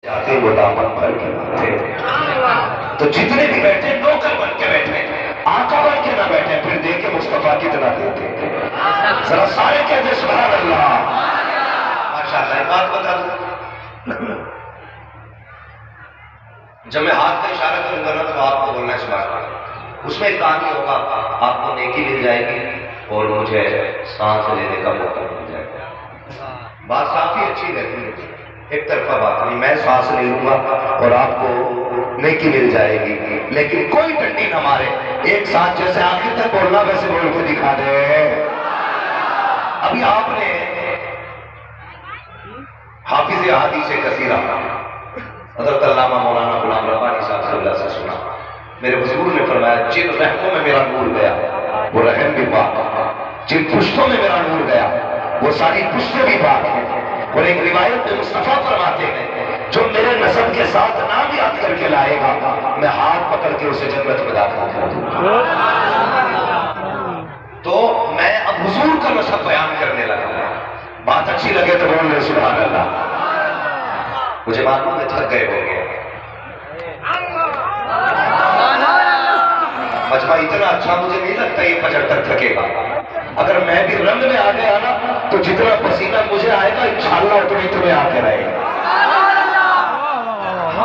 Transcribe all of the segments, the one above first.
جاتے وہ دامن بھر کے لاتے، تو جتنے بھی بیٹھے نوکر بن کے بیٹھے، آقا بن کے نہ بیٹھے، پھر دیکھے مصطفیٰ کتنا دیتے ہیں۔ ذرا سارے کہتے سبحان اللہ، ماشاءاللہ۔ ایک بات بتا دوں، جب میں ہاتھ کا اشارہ کروں گا نا تو آپ کو بولنا ہے سبحان اللہ، اس میں ایک کام یہ ہوگا، آپ کو نیکی مل جائے گی اور مجھے سانس لینے کا موقع مل جائے گا۔ بات کافی اچھی رہتی ہے، ایک طرفہ بات نہیں، میں سانس لے لوں گا اور آپ کو نیکی مل جائے گی، لیکن کوئی ڈنڈی نہ مارے، ایک ساتھ جیسے آخر تک بولنا ویسے بول کے دکھا دے۔ ابھی آپ نے حافظ احادیث کثیرہ حضرت علامہ مولانا غلام ربانی صاحب صلی اللہ سے سنا، میرے حضور نے فرمایا جن رحموں میں میرا نور گیا وہ رحم بھی پاک، جن پشتوں میں میرا نور گیا وہ ساری پشتیں بھی پاک ہیں۔ اور ایک روایت میں مصطفیٰ فرماتے ہیں جو میرے نسب کے ساتھ نام یاد کر کے لائے گا میں ہاتھ پکڑ کے اسے جنت میں داخل کر دوں گا۔ تو میں اب حضور کا نسب بیان کرنے لگا، بات اچھی لگے تو بول رہے سبحان اللہ۔ مجھے معلوم ہے تھک گئے ہو گئے، مجمع اتنا اچھا مجھے نہیں لگتا یہ فجر تک تھکے گا۔ اگر میں بھی رنگ میں آ گیا نا تو جتنا پسینہ مجھے آئے گا انشاءاللہ اتنی تمہیں آ کے رہے گا۔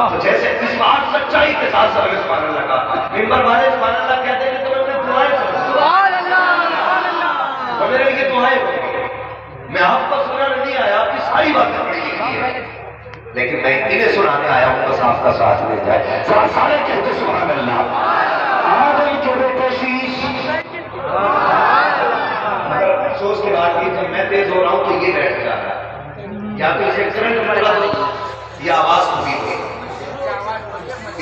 تو جیسے اس بات سچائی کے ساتھ سب سبحان اللہ کا ممبر والے سبحان اللہ کہتے ہیں کہ تمہیں انہیں دعائیں سبحان اللہ، تو میرے لیے دعائیں ہوگی۔ میں آپ کو سنانے نہیں آیا، آپ کی ساری باتیں پڑھی لکھی ہے، لیکن میں انہیں سنانے آیا ہوں بس آپ کا ساتھ لے جائے۔ سارے کہتے سبحان اللہ۔ آدم کے بیٹے شیش، افسوس کی بات یہ کہ میں تیز ہو رہا ہوں تو یہ بیٹھ جا رہا ہے، یا تو اسے کرنٹ مرا دو یا آواز پوری ہوئی،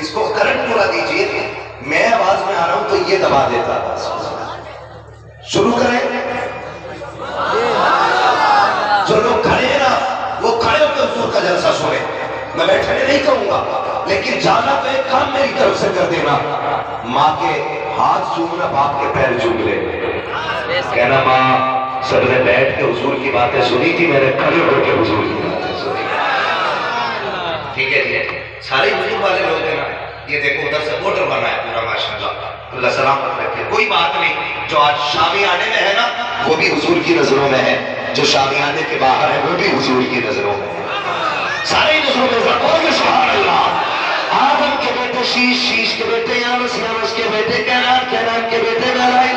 اس کو کرنٹ مرا دیجئے، میں آواز میں آ رہا ہوں تو یہ دبا دیتا ہے۔ شروع کریں، جو لوگ کھڑے ہیں نا وہ کھڑے ہو کے حضور کا جلسہ سنیں، میں بیٹھنے نہیں کہوں گا، لیکن جانا تو ایک کام میری طرف سے کر دینا، ماں کے ہاتھ چومنا، باپ کے پیر چوم لے، کہنا ماں سب نے بیٹھ کے حضور کی باتیں سنی تھی، میں نے کھڑے ہو کے حضور کی باتیں سنی۔ ٹھیک ہے جی، سارے حضور والے لوگ ہیں نا، یہ دیکھو ادھر سے بورڈر بنا ہے پورا ماشاءاللہ، اللہ سلامت رکھے، کوئی بات نہیں، جو آج شامیانے میں ہے نا وہ بھی حضور کی نظروں میں ہے، جو شامیانے کے باہر ہے وہ بھی حضور کی نظروں میں ہے، سارے نظروں میں ضرور سبحان اللہ۔ آدم کے بیٹے شیش، شیش کے بیٹے یانس، یانس کے بیٹے کینان، کینان کے بیٹے میرائی۔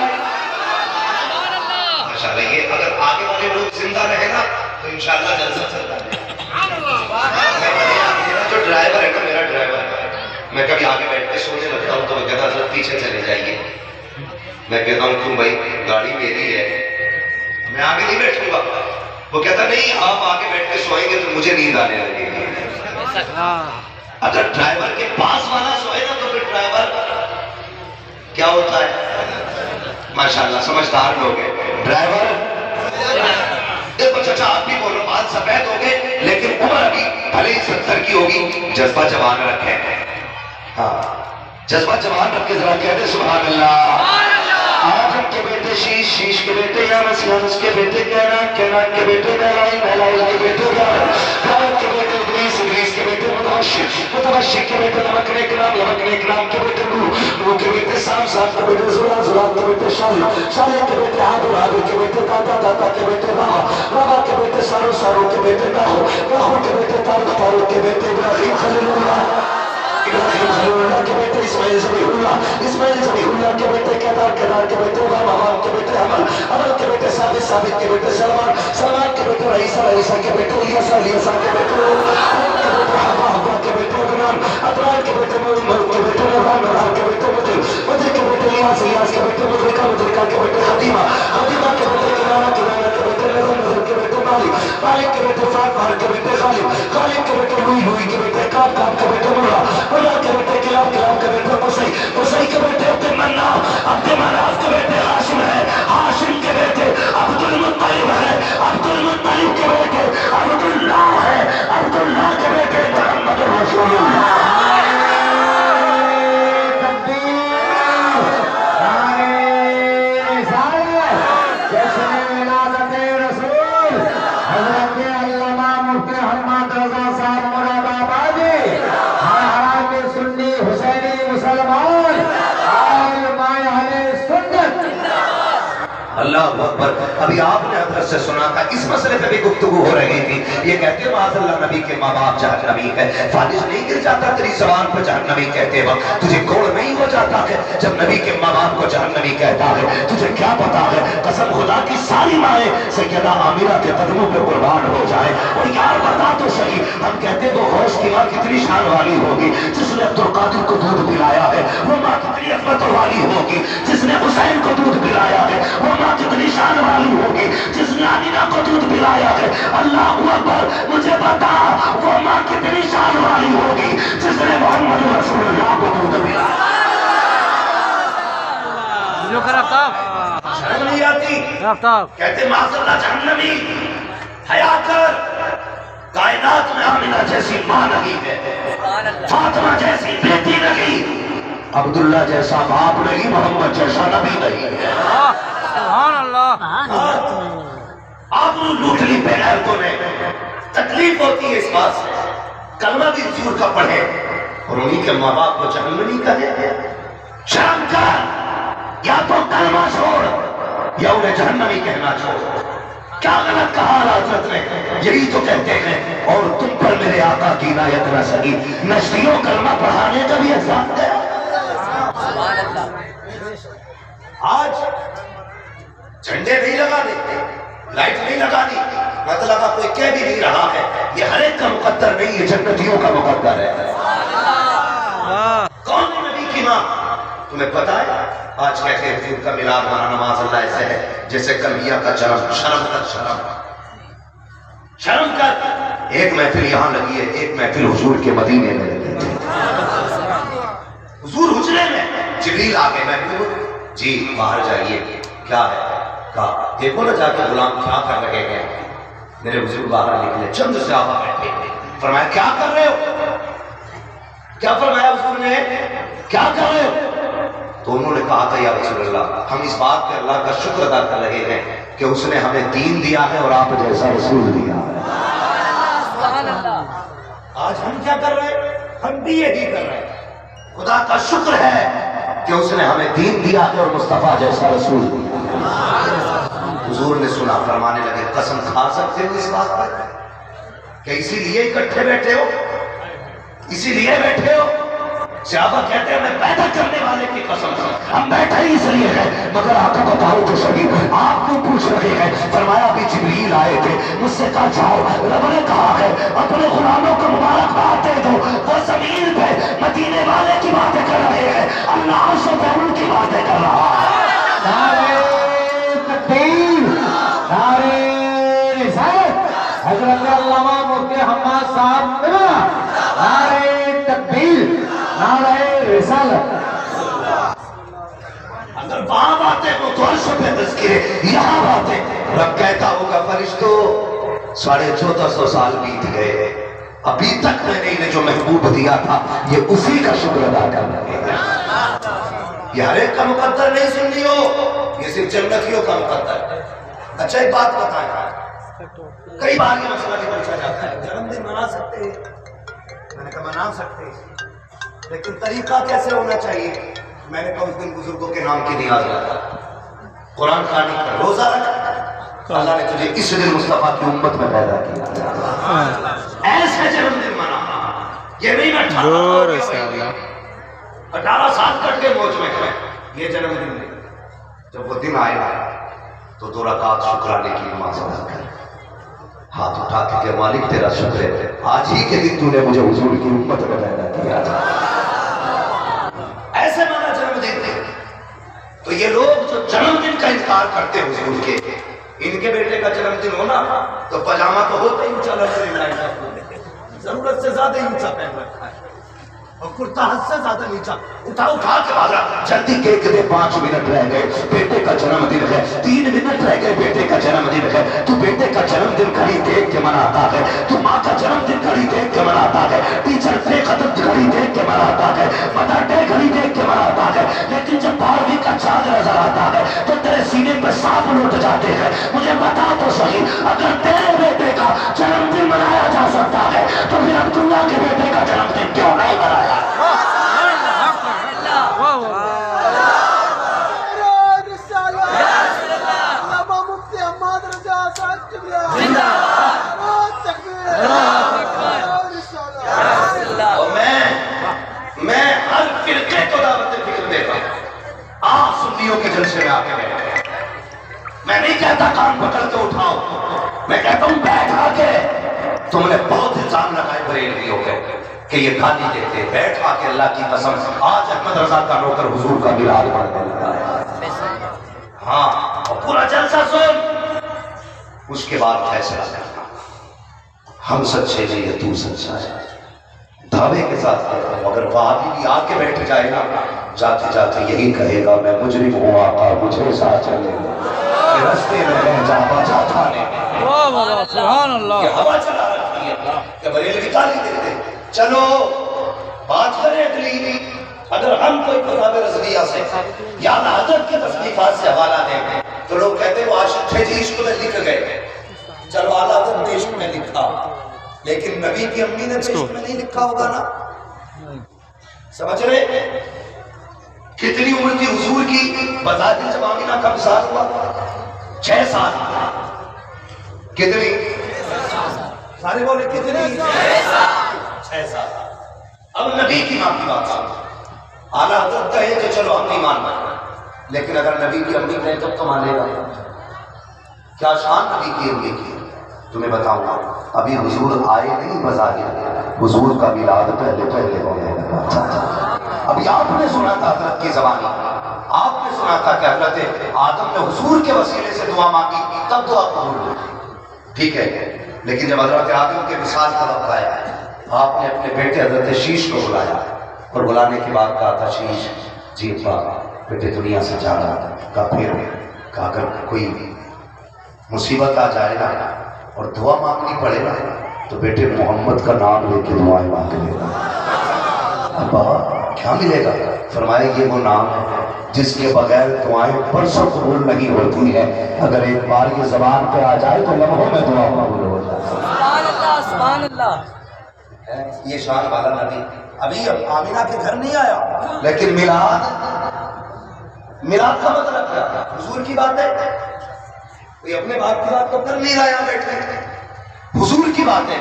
ماشاءاللہ یہ اگر آگے والے لوگ زندہ رہے نا تو انشاءاللہ جلسہ چلتا ہے۔ میرا جو ڈرائیور ہے نا، میرا ڈرائیور ہے، میں کبھی آگے بیٹھ کے سونے لگتا ہوں تو وہ کہتا ہے پیچھے چلے جائیے، میں کہتا ہوں کیوں بھائی گاڑی میری ہے میں آگے نہیں بیٹھوں گا، وہ کہتا نہیں آپ آگے بیٹھ کے سوئیں گے تو مجھے نیند آنے لگے گی۔ اگر ڈرائیور کے پاس والا سوئے نا تو پھر ڈرائیور کیا ہوتا ہے؟ ماشاءاللہ سمجھدار لوگ ہیں۔ ڈرائیور دیکھو چچا آپ بھی بولو، بات سفید ہو گئے لیکن عمر ابھی بھلے ہی 70 کی ہوگی، جذبہ جوان رکھیں، ہاں جذبہ جوان رکھ کے ذرا کہہ دے سبحان اللہ۔ آدم کے بیٹے شیش، شیش کے بیٹے یانس، یانس کے بیٹے کینان، کینان کے بیٹے میرائی، میرائی کے بیٹے داؤد کے بیٹے ادریس، ادریس کے بیٹے متوشر، متوشر کے بیٹے لمکنے کلام، لمکنے کلام کے بیٹے نوح، نوح کے بیٹے سام، سام کے بیٹے زلال، زلال کے بیٹے شالح، شالح کے بیٹے عادل، عادل کے بیٹے داتا، داتا کے بیٹے راوا، راوا کے بیٹے سارو، سارو کے بیٹے ناہو، ناہو کے بیٹے تارق، تارق کے بیٹے ابراہیم خلیل اللہ، ابراہیم خلیل اللہ کے بیٹے اسماعیل ذبیح اللہ، اسماعیل ذبیح اللہ کے بیٹے کیدار، کیدار کے بیٹے امام، امام کے بیٹے حمل، حمل کے بیٹے ثابت، ثابت کے بیٹے سلمان، سلمان کے بیٹے عیسیٰ، عیسیٰ کے بیٹے الیاسا، الیاسا کے بیٹے نور کے بیٹے حوا، حوا کے بیٹے عدنان، عدنان کے بیٹے ملک، ملک کے بیٹے نوران، نوران کے بیٹے مدر، مدر کے بیٹے الیاس، الیاس کے بیٹے مدرکہ، مدرکہ کے بیٹے خدیمہ، خدیمہ کے بیٹے کنانہ، کنانہ کے بیٹے نظر، نظر کے بیٹے مالک، مالک کے بیٹے فات، فات کے بیٹے غالب، غالب کے بیٹے لوئی، لوئی کے بیٹے کاب، کاب کے بیٹے ملا، ملا کے بیٹے کلاب، کلاب کے بیٹے قصی، قصی کے بیٹے عبد مناف، عبد مناف کے بیٹے ہاشم ہے، ہاشم کے بیٹے عبد المطلب ہے، عبد المطلب کے بیٹے عبداللہ ہے، عبداللہ کے بیٹے محمد رسول اللہ۔ حضرت علامہ مفتی احمد رضا صاحب مراد آبادی حسینی مسلمان آل مائے سنت۔ اللہ اکبر۔ ابھی آپ نے حضرت سے سنا تھا، اس مسئلے پہ بھی گفتگو ہو رہی تھی۔ یہ کہتے معاذ اللہ نبی کے ماں باپ جہنمی ہے، فالج نہیں گر جاتا تیری زبان پر جہنمی کہتے وقت؟ تجھے گوڑ نہیں ہو جاتا ہے جب نبی کے ماں باپ کو جہنمی کہتا ہے؟ تجھے کیا پتا ہے؟ قسم خدا کی ساری مائیں سیدہ عامرہ کے قدموں پہ قربان ہو جائے۔ اور یار بتا تو صحیح، ہم کہتے وہ غوث کی ماں کتنی شان والی ہوگی جس نے عبدالقادر کو دودھ پلایا ہے، وہ ماں کتنی عظمت والی ہوگی جس نے حسین کو دودھ پلایا ہے، وہ ماں کتنی شان والی ہوگی جس نے آمینہ کو دودھ پلایا ہے۔ اللہ اکبر، مجھے بتا وہ ماں کتنی شان والی ہوگی جس نے محمد رسول اللہ کو دودھ پلایا۔ جو کر آفتاب شرم نہیں آتی؟ آفتاب کہتے معاذ اللہ جہنمی، حیا کر، کائنات میں آمینہ جیسی ماں نہیں ہے، فاطمہ جیسی بیٹی نہیں، عبداللہ جیسا باپ نہیں، محمد جیسا نبی نہیں ہے۔ سبحان اللہ۔ آپ لوٹ لی بے غیرتوں نے۔ تکلیف ہوتی ہے اس بات سے، کلمہ بھی حضور کا پڑھے اور انہی کے ماں باپ کو جہنمی کہے۔ شرم کر، یا تو کلمہ چھوڑ یا انہیں جہنمی کہنا چھوڑ۔ کیا غلط کہا حضرت نے؟ یہی تو کہتے ہیں اور تم پر میرے آقا کی عنایت نہ سکی، نشریوں کلمہ پڑھانے کا بھی احسان ہے۔ آج جھنڈے نہیں لگانے، لائٹ نہیں لگانی، مطلب کوئی کہہ بھی نہیں رہا ہے یہ ہر ایک کا مقدر نہیں، یہ جنتیوں کا مقدر ہے۔ کون ہے نبی کی ماں؟ تمہیں پتا ہے آج کہتے ہیں حضور کا میلاد منانا معاذ اللہ ایسے ہے جیسے کلبیہ کا جنم۔ شرم کر، شرم کر۔ ایک محفل یہاں لگی ہے، ایک محفل حضور کے مدینے میں لگی ہے۔ حضور حجرے میں، جبریل آگے محفل، جی باہر جائیے، کیا ہے؟ کہا دیکھو نا جا کے غلام کیا کر رہے ہیں۔ میرے حضور باہر نکلے، چند صحابہ بیٹھے، فرمایا کیا کر رہے ہو؟ کیا فرمایا حضور نے؟ کیا کر رہے ہو؟ تو انہوں نے کہا تھا یا رسول اللہ ہم اس بات پہ اللہ کا شکر ادا کر رہے ہیں کہ اس نے ہمیں دین دیا ہے اور آپ جیسا رسول دیا ہے۔ آج ہم کیا کر رہے ہیں؟ ہم بھی یہی کر رہے ہیں۔ خدا کا شکر ہے کہ اس نے ہمیں دین دیا ہے اور مصطفیٰ جیسا رسول دیا ہے۔ حضور نے سنا، فرمانے لگے قسم کھا سکتے ہو اس بات پر کہ اسی لیے اکٹھے بیٹھے ہو، اسی لیے بیٹھے ہو؟ صحابہ کہتے ہیں میں پیدا کرنے والے کی قسم، ہم بیٹھے ہی اس لیے ہیں، مگر آقا بتاؤ تو صحیح آپ کو پوچھ رہے ہیں۔ فرمایا ابھی جبریل آئے تھے، مجھ سے کہا جاؤ، رب نے کہا ہے اپنے غلاموں کو مبارکباد دے دو، وہ زمین پہ مدینے والے کی باتیں کر رہے ہیں، اللہ عرش پہ ان کی باتیں کر رہا ہے۔ نعرہ تکبیر، نعرہ رسالت، حضرت علامہ مفتی حماد صاحب، نعرہ تکبیر، نعرہ رسالت۔ اگر وہاں باتیں وہ تو عرش پہ تذکرے، یہاں باتیں رب کہتا ہوگا فرشتوں 1450 سال بیت گئے، ابھی تک میں نے انہیں جو محبوب دیا تھا یہ اسی کا شکر ادا کر رہے ہیں۔ یہ ہر ایک کا مقدر نہیں سن لیو، یہ صرف جنتیوں کا مقدر ہے۔ اچھا ایک بات بتائیں، کئی بار یہ مسئلہ بھی پوچھا جاتا ہے جنم دن منا سکتے ہیں؟ میں نے کہا منا سکتے ہیں، لیکن طریقہ کیسے ہونا چاہیے؟ میں نے کہا اس دن بزرگوں کے نام کی نیاز رکھا، قرآن خوانی کا روزہ رکھا، اللہ نے تجھے اس دن مصطفیٰ کی امت میں پیدا کیا۔ ایسے جنم دن منا، یہ نہیں میں 18 سال کٹ کے موج میں کھڑے، یہ جنم دن نہیں۔ جب وہ دن آئے تو 2 رکعت شکرانے کی نماز ادا کر، ہاتھ اٹھا کے کہ مالک تیرا شکر ہے آج ہی کے دن تو نے مجھے حضور کی امت میں پیدا کیا تھا۔ ایسے مانا جنم دن تھے۔ تو یہ لوگ جو جنم دن کا انکار کرتے ہیں حضور کے، ان کے بیٹے کا جنم دن ہونا تو پاجامہ تو ہوتا ہی اونچا لگتا ہے، ضرورت سے زیادہ ہی اونچا پہن رکھا ہے اور کرتا حد سے زیادہ نیچا اٹھا کے بھاگا۔ جلدی کیک دے، 5 منٹ رہ گئے، بیٹے کا جنم دن ہے، 3 منٹ رہ گئے، بیٹے کا جنم دن ہے۔ تو بیٹے کا جنم دن گھڑی دیکھ کے مناتا ہے، تو ماں کا جنم دن گھڑی دیکھ کے مناتا ہے، ٹیچر سے ختم گھڑی دیکھ کے مناتا ہے، مدر ڈے گھڑی دیکھ کے مناتا ہے، لیکن جب 12ویں کا چاند نظر آتا ہے تو تیرے سینے پہ سانپ لوٹ جاتے ہیں۔ مجھے بتا تو صحیح، اگر تیرے بیٹے کا جنم دن منایا جا سکتا ہے تو پھر عبداللہ کے بیٹے کا جنم دن کیوں نہیں منایا؟ کہ یہ گالی دیتے بیٹھا کے اللہ کی قسم آج احمد رضا کا نوکر حضور کا میلاد پڑھنے لگا ہے. ہاں اور پورا جلسہ سن، اس کے بعد فیصلہ کرنا ہم سچے ہیں یا تو سچا ہے. دعوے کے ساتھ کہتا ہوں اگر وہابی بھی آ کے بیٹھ جائے نا جاتے جاتے یہی کہے گا میں مجرم ہوں آقا مجھے ساتھ چلے گا رستے میں رہ جاتا جاتا نہیں. واہ واہ سبحان اللہ. یہ ہوا چلا رکھی ہے کہ بریلوی گالی دیتے. چلو بات کریں اگلی. اگر ہم کوئی کتاب رضویہ سے یا حضرت کے تصنیفات سے حوالہ دیں تو لوگ کہتے ہیں وہ عاشق تھے جی عشق میں لکھ گئے. چلو اعلیٰ حضرت نے عشق میں لکھا لیکن نبی کی امی نے عشق میں نہیں لکھا ہوگا نا. سمجھ رہے کتنی عمر تھی حضور کی بظاہر جب آمینہ کا وصال ہوا؟ 6 سال. کتنی سارے بولے کتنی 6 سال. اب نبی کی ماں کی بات سن. اعلیٰ حضرت کہے کہ چلو ہم نہیں ماننا لیکن اگر نبی کی امی کہے تب تو مانے گا. کیا شان نبی کی امی کی تمہیں بتاؤں گا. ابھی حضور آئے نہیں بظاہر حضور کا میلاد پہلے ہونے لگا. ابھی آپ نے سنا تھا حضرت کی زبانی آپ نے سنا تھا کہ حضرت آدم نے حضور کے وسیلے سے دعا مانگی تب دعا قبول ہوئی. ٹھیک ہے لیکن جب حضرت آدم کے وصال کا وقت آیا آپ نے اپنے بیٹے حضرت شیش کو بلایا اور بلانے کے بعد کہا تھا شیش جی ابا بیٹے دنیا سے جا رہا. کہا پھر کہا اگر کوئی مصیبت آ جائے نا اور دعا مانگنی پڑے نا تو بیٹے محمد کا نام لے کے دعائیں مانگ لے گا. ابا کیا ملے گا؟ فرمایا یہ وہ نام ہے جس کے بغیر دعائیں برسوں قبول نہیں ہوتی ہیں. اگر ایک بار یہ زبان پہ آ جائے تو لمحوں میں دعا قبول ہو جائے. سبحان اللہ سبحان اللہ. یہ شان والا نبی ابھی آمینہ کے گھر نہیں آیا لیکن میلاد کا مطلب کیا؟ حضور کی بات ہے. کوئی اپنے باپ کی بات تو کر نہیں رہا یہاں بیٹھ کے. حضور کی بات ہے.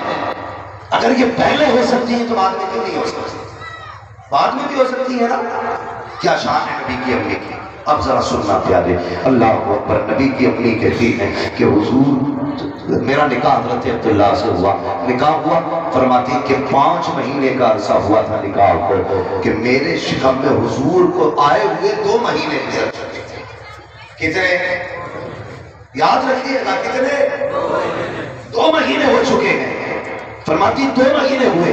اگر یہ پہلے ہو سکتی ہے تو بعد میں کیوں نہیں ہو سکتی؟ بعد میں بھی ہو سکتی ہے نا. کیا شان ہے نبی کی امی کی. اب ذرا سننا پیارے اللہ اکبر. نبی کی امی کہتی ہے کہ حضور میرا نکاح حضرت عبداللہ سے ہوا. نکاح ہوا فرماتی کہ 5 مہینے کا عرصہ ہوا تھا نکاح کو کہ میرے شکم میں حضور کو آئے ہوئے 2 مہینے گزر چکے تھے. کتنے یاد رکھیے گا کتنے 2 مہینے ہو چکے ہیں. فرماتی 2 مہینے ہوئے.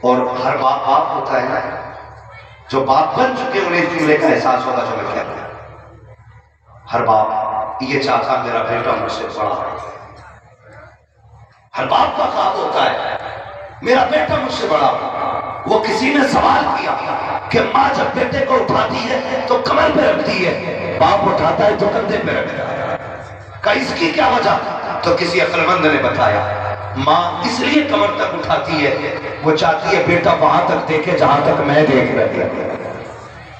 اور ہر باپ ہوتا ہے نا جو باپ بن چکے انہیں اس جملے کا احساس ہوگا جو میں کہہ رہا ہوں. ہر باپ یہ چاہتا میرا بیٹا مجھ سے بڑا ہے. ہر باپ کا خواب ہوتا ہے میرا بیٹا مجھ سے بڑا ہو. وہ کسی نے سوال کیا کہ ماں جب بیٹے کو اٹھاتی ہے تو کمر پہ رکھتی ہے باپ اٹھاتا ہے تو کندھے پہ رکھتا ہے. کہ اس کی کیا وجہ؟ تو کسی عقل مند نے بتایا ماں اس لیے کمر تک اٹھاتی ہے وہ چاہتی ہے بیٹا وہاں تک دیکھے جہاں تک میں دیکھ رہی ہوں.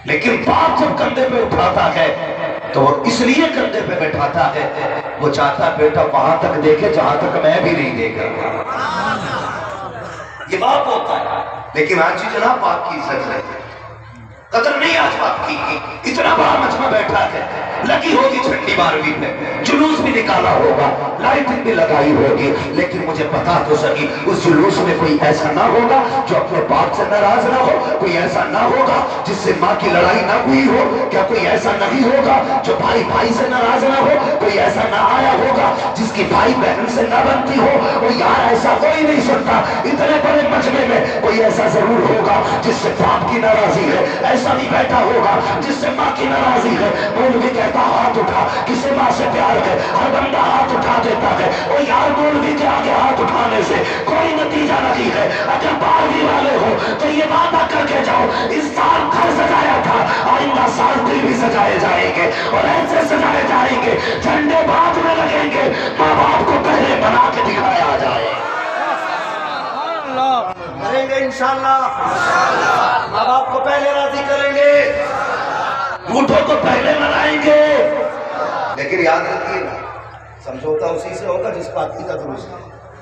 لیکن باپ جب کندھے پہ اٹھاتا ہے تو وہ اس لیے کندھے پہ بیٹھاتا ہے وہ چاہتا ہے بیٹا وہاں تک دیکھے جہاں تک میں بھی نہیں دیکھ رہا. یہ باپ ہوتا ہے. لیکن آج جی جناب باپ کی عزت ہے قدر نہیں آج باپ کی. اتنا بڑا مجمع بیٹھا ہے لگی ہوگی جھنڈی 12ویں پہ جلوس بھی نکالا ہوگا لائٹنگ بھی لگائی ہوگی لیکن مجھے پتا تو سکی اس جلوس میں کوئی ایسا نہ ہوگا جو اپنے باپ سے ناراض نہ ہو. کوئی ایسا نہ ہوگا جس سے ماں کی لڑائی نہ ہوئی ہو. کیا کوئی ایسا نہیں ہوگا جو بھائی سے ناراض نہ ہو. کوئی ایسا نہ آیا ہوگا جس کی بھائی بہن سے نہ بنتی ہو. وہ یار ایسا کوئی نہیں سنتا. اتنے بڑے مجمع میں کوئی ایسا ضرور ہوگا جس سے باپ کی ناراضی ہے. ایسا بھی بیٹھا ہوگا جس سے ماں کی ناراضی ہے. مولوی کہتا ہاتھ اٹھا کسے ماں سے پیار ہے. ہر بندہ ہاتھ اٹھا دیتا ہے. وہ یار مولوی کے آگے ہاتھ اٹھانے سے کوئی نتیجہ نہیں ہے. اگر 12ویں والے ہو تو یہ وعدہ کر کے جاؤ اس سال گھر سجایا تھا آئندہ سال دل بھی سجائے جائیں گے اور ایسے سجائے جائیں گے جھنڈے بعد میں لگیں گے. ماں باپ کو پہلے بنا کے دکھایا جائے. کریں گے انشاءاللہ. ماں باپ کو پہلے راضی کریں گے اونٹوں کو پہلے منائیں گے. لیکن یاد رکھیے نا سمجھوتا اسی سے ہوگا جس پاکی کا درست ہے.